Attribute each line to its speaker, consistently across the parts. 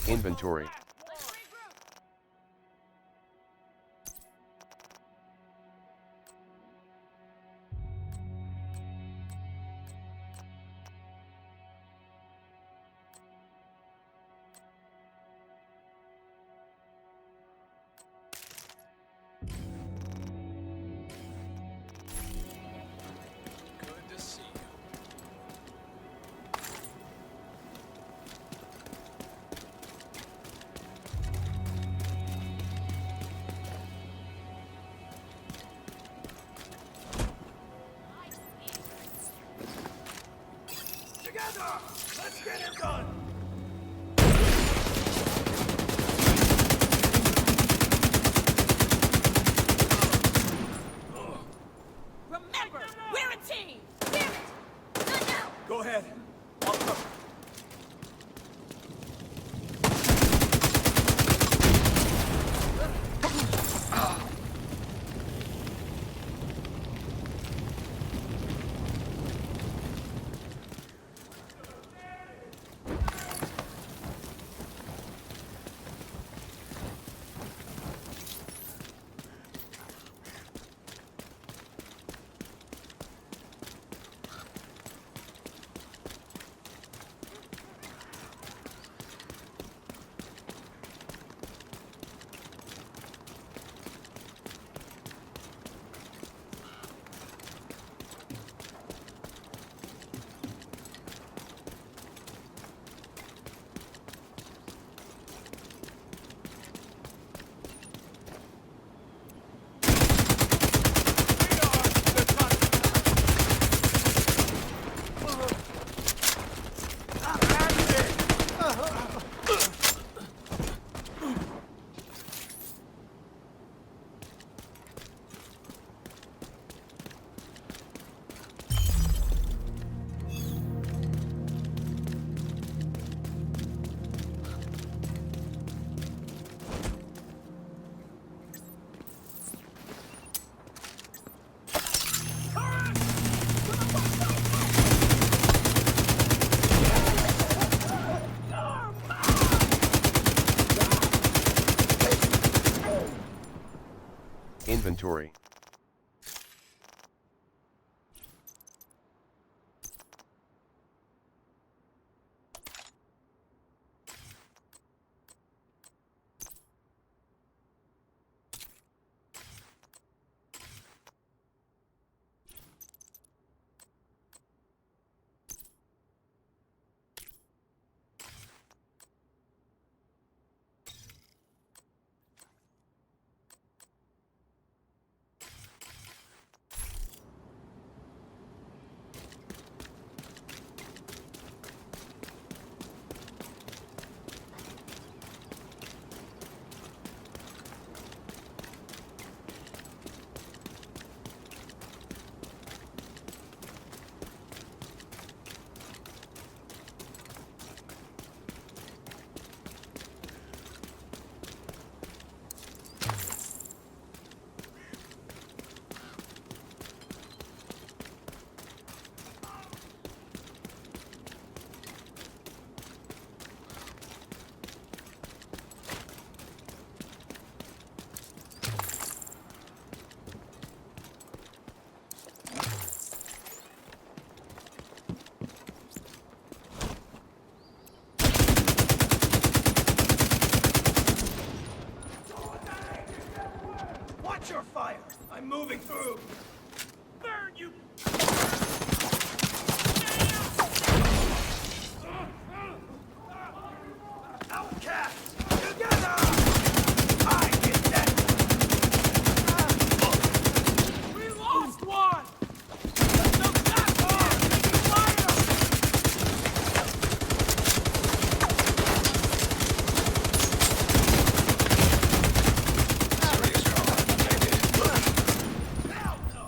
Speaker 1: Inventory.
Speaker 2: Good to see you. Together! Let's get it done!
Speaker 3: Remember, we're a team! Damn it! Not now!
Speaker 2: Go ahead. I'll cover.
Speaker 1: Inventory.
Speaker 2: Watch your fire! I'm moving through! Burn, you... Outcast! Together! I did that! We lost one! The back arm! Fire! Hell no!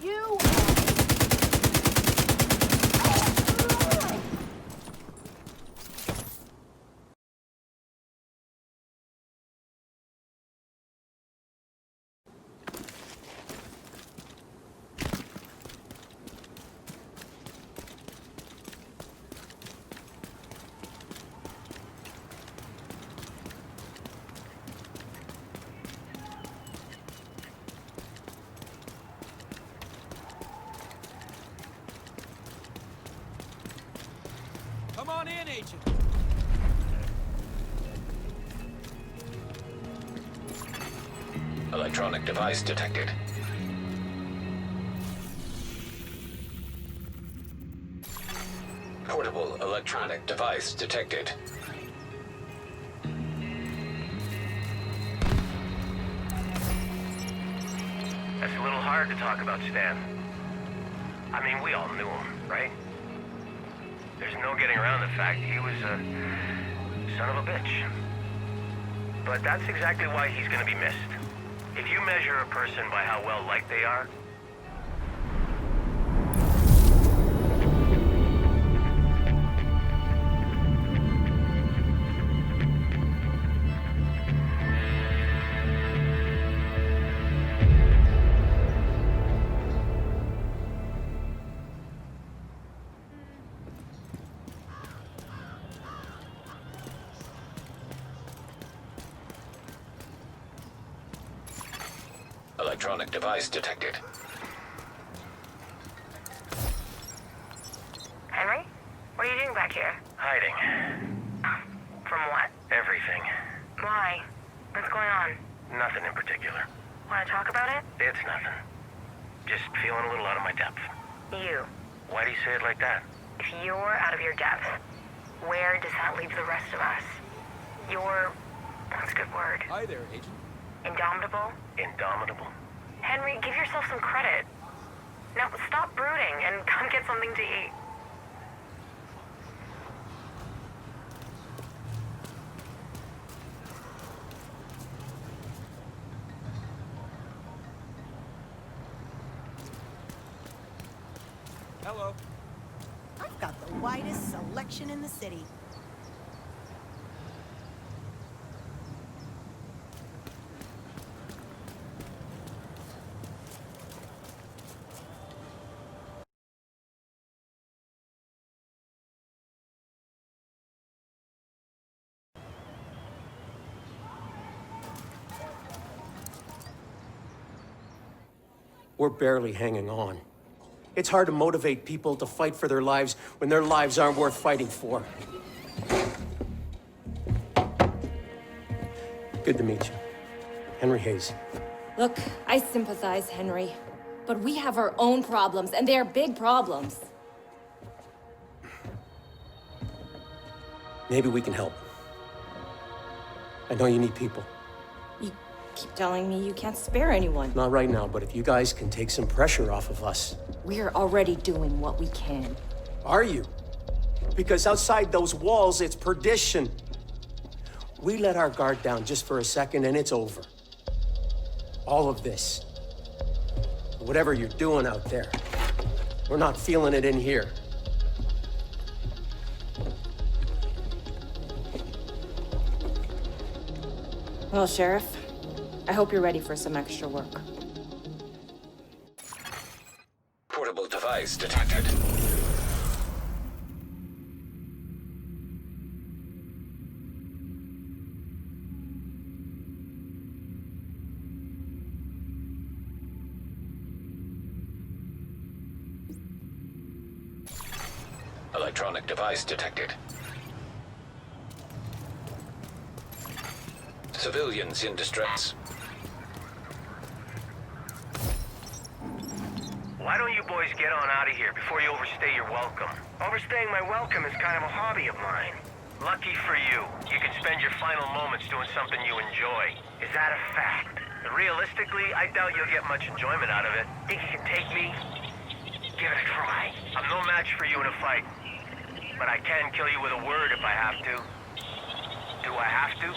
Speaker 1: You
Speaker 4: Come on in, Agent.
Speaker 5: Electronic device detected. Portable electronic device detected.
Speaker 6: That's a little hard to talk about, Stan. I mean, we all knew him, right? There's no getting around the fact he was a son of a bitch. But that's exactly why he's gonna be missed. If you measure a person by how well liked they are,
Speaker 5: Electronic device detected.
Speaker 7: Henry? What are you doing back here?
Speaker 6: hiding.
Speaker 7: From what?
Speaker 6: Everything.
Speaker 7: Why? What's going on?
Speaker 6: Nothing in particular.
Speaker 7: Want to talk about it?
Speaker 6: It's nothing. Just feeling a little out of my depth.
Speaker 7: You.
Speaker 6: Why do you say it like that?
Speaker 7: If you're out of your depth, where does that leave the rest of us? You're... what's a good word?
Speaker 4: Hi there, Agent.
Speaker 7: Indomitable?
Speaker 6: Indomitable.
Speaker 7: Henry, give yourself some credit. Now, stop brooding and come get something to eat.
Speaker 4: Hello.
Speaker 1: I've got the widest selection in the city.
Speaker 8: We're barely hanging on. It's hard to motivate people to fight for their lives when their lives aren't worth fighting for. Good to meet you. Henry Hayes.
Speaker 9: Look, I sympathize, Henry. But we have our own problems, and they're big problems.
Speaker 8: Maybe we can help. I know you need people.
Speaker 9: You keep telling me you can't spare anyone.
Speaker 8: Not right now, but if you guys can take some pressure off of us.
Speaker 9: We're already doing what we can.
Speaker 8: Are you? Because outside those walls, it's perdition. We let our guard down just for a second, and it's over. All of this. Whatever you're doing out there, we're not feeling it in here.
Speaker 9: Well, Sheriff, I hope you're ready for some extra work.
Speaker 5: Portable device detected. Electronic device detected. Civilians in distress.
Speaker 6: Why don't you boys get on out of here before you overstay your welcome? Overstaying my welcome is kind of a hobby of mine. Lucky for you, you can spend your final moments doing something you enjoy. Is that a fact? Realistically, I doubt you'll get much enjoyment out of it. Think you can take me? Give it a try. I'm no match for you in a fight. But I can kill you with a word if I have to. Do I have to?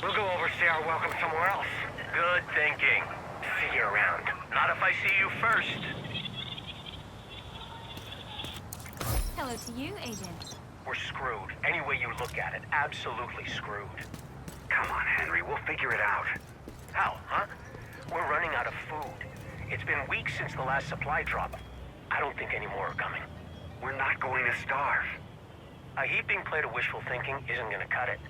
Speaker 6: We'll go overstay our welcome somewhere else. Good thinking. See you around. Not if I see you first.
Speaker 4: hello to you, Agent.
Speaker 6: We're screwed. Any way you look at it, absolutely screwed.
Speaker 10: Come on, Henry, we'll figure it out.
Speaker 6: How, huh? We're running out of food. It's been weeks since the last supply drop. I don't think any more are coming.
Speaker 10: We're not going to starve.
Speaker 6: A heaping plate of wishful thinking isn't gonna cut it.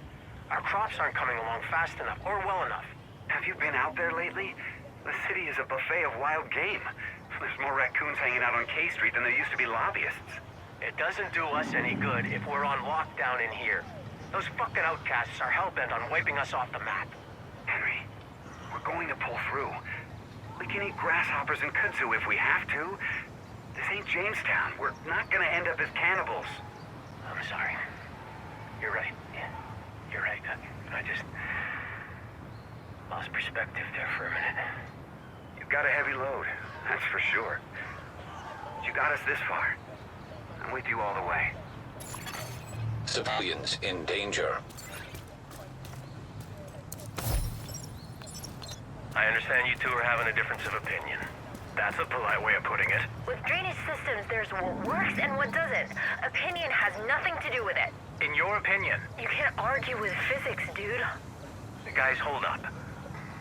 Speaker 6: Our crops aren't coming along fast enough or well enough.
Speaker 10: Have you been out there lately? The city is a buffet of wild game. There's more raccoons hanging out on K Street than there used to be lobbyists.
Speaker 6: It doesn't do us any good if we're on lockdown in here. Those fucking outcasts are hell-bent on wiping us off the map.
Speaker 10: Henry, we're going to pull through. We can eat grasshoppers and kudzu if we have to. This ain't Jamestown. We're not gonna end up as cannibals.
Speaker 6: I'm sorry. You're right. Yeah, you're right. I just lost perspective there for a minute.
Speaker 10: You've got a heavy load, that's for sure. You got us this far. I'm with you all the way.
Speaker 5: Civilians in danger.
Speaker 6: I understand you two are having a difference of opinion. That's a polite way of putting it.
Speaker 7: With drainage systems, there's what works and what doesn't. Opinion has nothing to do with it.
Speaker 6: In your opinion.
Speaker 7: You can't argue with physics, dude.
Speaker 6: Guys, hold up.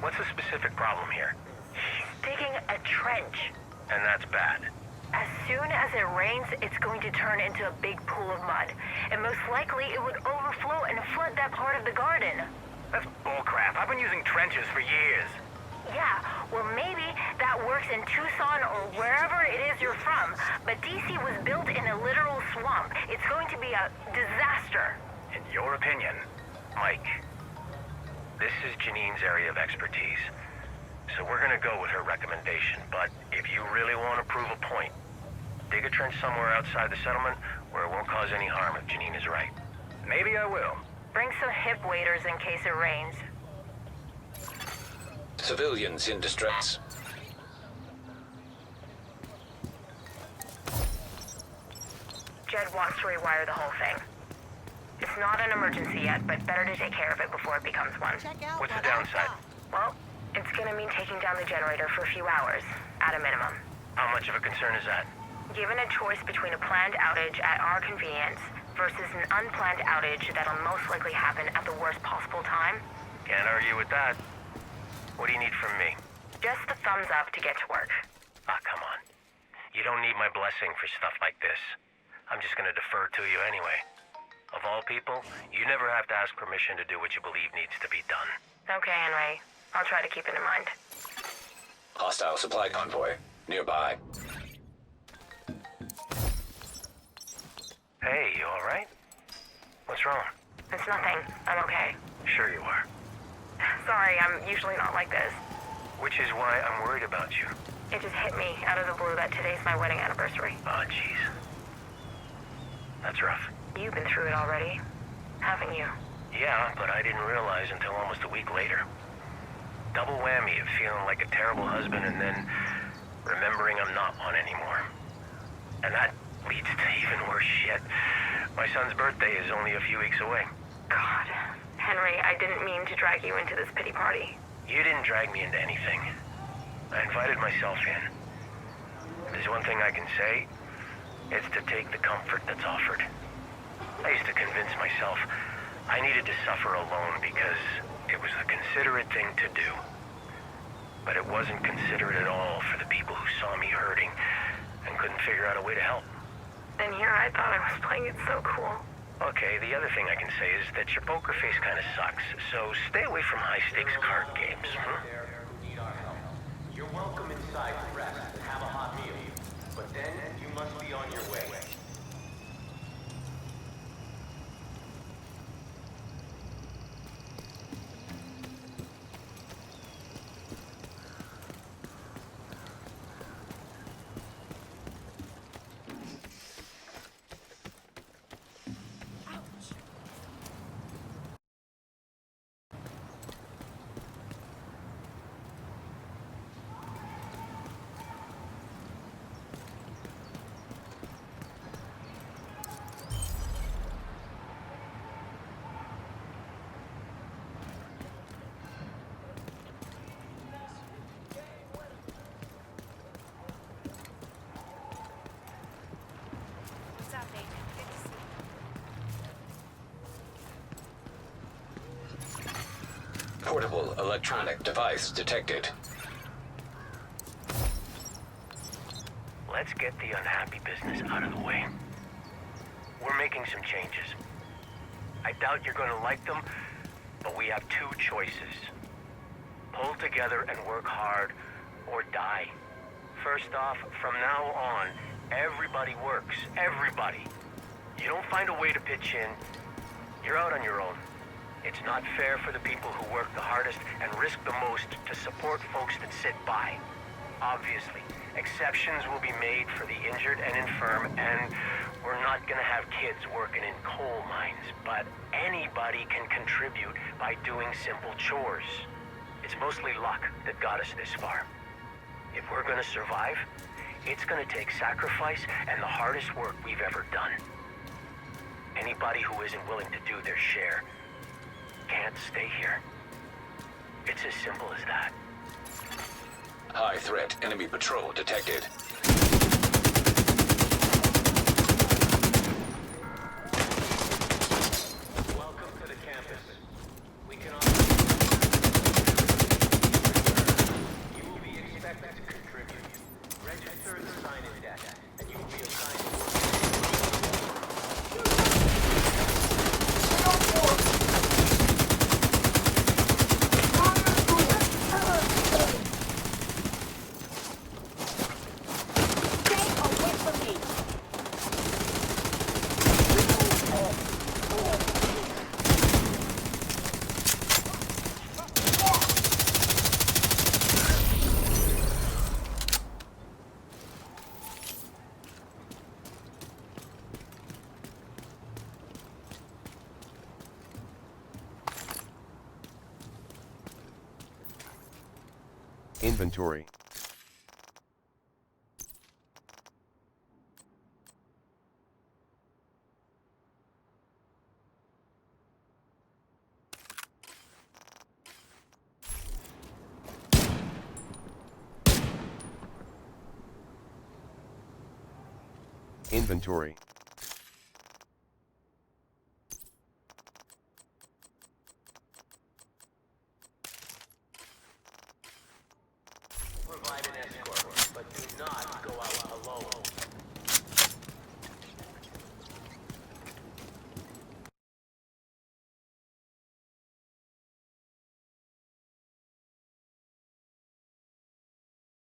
Speaker 6: What's the specific problem here?
Speaker 7: He's digging a trench.
Speaker 6: And that's bad.
Speaker 7: As soon as it rains, it's going to turn into a big pool of mud. And most likely, it would overflow and flood that part of the garden.
Speaker 6: That's bullcrap. I've been using trenches for years.
Speaker 7: Yeah, well maybe that works in Tucson or wherever it is you're from, but DC was built in a literal swamp. It's going to be a disaster.
Speaker 6: In your opinion, Mike, this is Janine's area of expertise. So we're gonna go with her recommendation, but if you really want to prove a point, dig a trench somewhere outside the settlement where it won't cause any harm if Janine is right. Maybe I will.
Speaker 7: Bring some hip waders in case it rains.
Speaker 5: Civilians in distress.
Speaker 7: Jed wants to rewire the whole thing. It's not an emergency yet, but better to take care of it before it becomes one.
Speaker 1: Check out
Speaker 6: What's the
Speaker 1: what I've
Speaker 6: downside?
Speaker 1: got.
Speaker 7: Well, it's gonna mean taking down the generator for a few hours, at a minimum.
Speaker 6: How much of a concern is that?
Speaker 7: Given a choice between a planned outage at our convenience versus an unplanned outage that'll most likely happen at the worst possible time,
Speaker 6: Can't argue with that. What do you need from me?
Speaker 7: just the thumbs up to get to work.
Speaker 6: Ah, come on. You don't need my blessing for stuff like this. I'm just gonna defer to you anyway. Of all people, you never have to ask permission to do what you believe needs to be done.
Speaker 7: Okay, Henry. I'll try to keep it in mind.
Speaker 5: Hostile supply convoy nearby.
Speaker 6: Hey, you alright? What's wrong?
Speaker 7: It's nothing. I'm okay.
Speaker 6: Sure you are.
Speaker 7: Sorry, I'm usually not like this.
Speaker 6: Which is why I'm worried about you.
Speaker 7: It just hit me out of the blue that today's my wedding anniversary.
Speaker 6: Oh, jeez. That's rough.
Speaker 7: You've been through it already, haven't you?
Speaker 6: Yeah, but I didn't realize until almost a week later. Double whammy of feeling like a terrible husband and then remembering I'm not one anymore. And that leads to even worse shit. My son's birthday is only a few weeks away.
Speaker 7: God. Henry, I didn't mean to drag you into this pity party.
Speaker 6: You didn't drag me into anything. I invited myself in. If there's one thing I can say, it's to take the comfort that's offered. I used to convince myself I needed to suffer alone because it was the considerate thing to do. But it wasn't considerate at all for the people who saw me hurting and couldn't figure out a way to help.
Speaker 7: And here I thought I was playing it so cool.
Speaker 6: Okay, the other thing I can say is that your poker face kind of sucks, so stay away from high-stakes card games, huh?
Speaker 11: You're welcome inside to rest and have a hot meal, but then you must be on your way.
Speaker 5: Portable electronic device detected.
Speaker 6: Let's get the unhappy business out of the way. We're making some changes. I doubt you're gonna like them, but we have two choices. Pull together and work hard, or die. First off, from now on, everybody works. Everybody. You don't find a way to pitch in, you're out on your own. It's not fair for the people who work the hardest and risk the most to support folks that sit by. Obviously, exceptions will be made for the injured and infirm, and we're not gonna have kids working in coal mines, but anybody can contribute by doing simple chores. It's mostly luck that got us this far. If we're gonna survive, it's gonna take sacrifice and the hardest work we've ever done. Anybody who isn't willing to do their share can't stay here. It's as simple as that.
Speaker 5: High threat enemy patrol detected.
Speaker 11: Welcome to the campus. We can You will be expected to contribute. Register as a sign-in desk, and you will be assigned
Speaker 4: Inventory. Inventory.